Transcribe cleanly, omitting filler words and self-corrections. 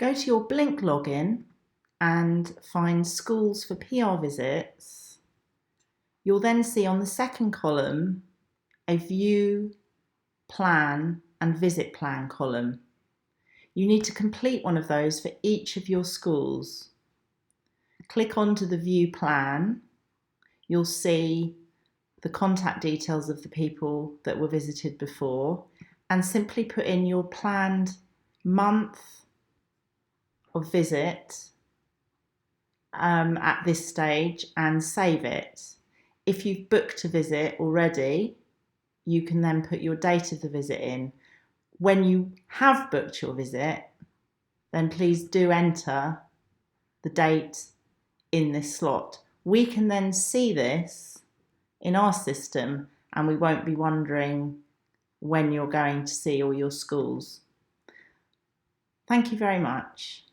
Go to your Blink login and find schools for PR visits. You'll then see on the second column a view, plan and visit plan column. You need to complete one of those for each of your schools. Click onto the view plan. You'll see the contact details of the people that were visited before, and simply put in your planned month of visit at this stage and save it. If you've booked a visit already, you can then put your date of the visit in. When you have booked your visit, then please do enter the date in this slot. We can then see this in our system and we won't be wondering when you're going to see all your schools. Thank you very much.